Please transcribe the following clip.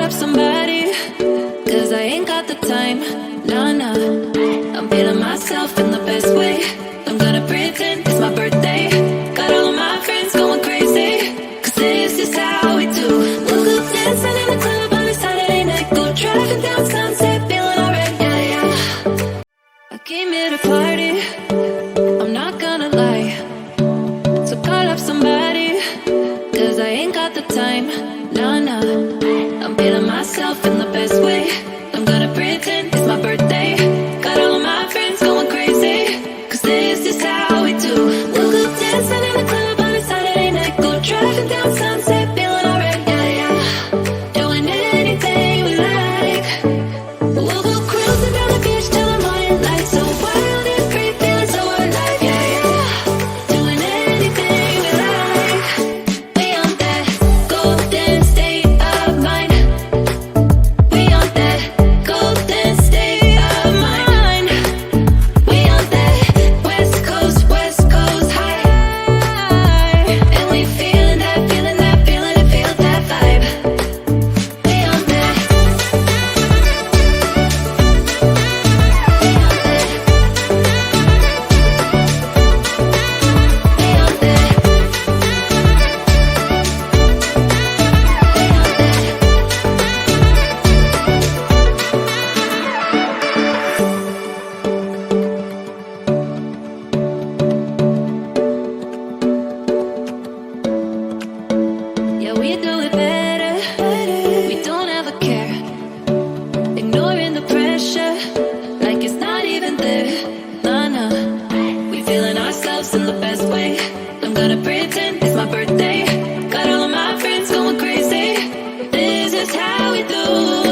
up somebody, cause I ain't got the time. Nah, nah, I'm feeling myself in the best way. I'm gonna pretend it's my birthday. Got all of my friends going crazy, cause this is how we do. We'll go dancing in the club on a Saturday night. Go driving down Sunset, feeling alright, yeah, yeah. I came here to party, I'm not gonna lie. So call up somebody, cause I ain't got the time. Nah, nah, I'm feeling myself in the best way. I'm gonna pretend it's my birthday. Got all of my friends going crazy, cause this is how we do. We'll go dancing in the club on a Saturday night. Go driving down Sunset, feeling alright, yeah, yeah. Doing anything we like. We'll go cruising down the beach till the morning light. So wild and free, feeling so alive, yeah, yeah. Doing anything we like. We on that golden state of mind. We on that golden state of mind. We on that West Coast high. And we feeling that, feeling that, feeling it, feel that vibe. We on that. Yeah, we do it better. We don't ever care. Ignoring the pressure, like it's not even there. Nah, nah. We feeling ourselves in the best way. I'm gonna pretend it's my birthday. Got all of my friends going crazy. This is how we do.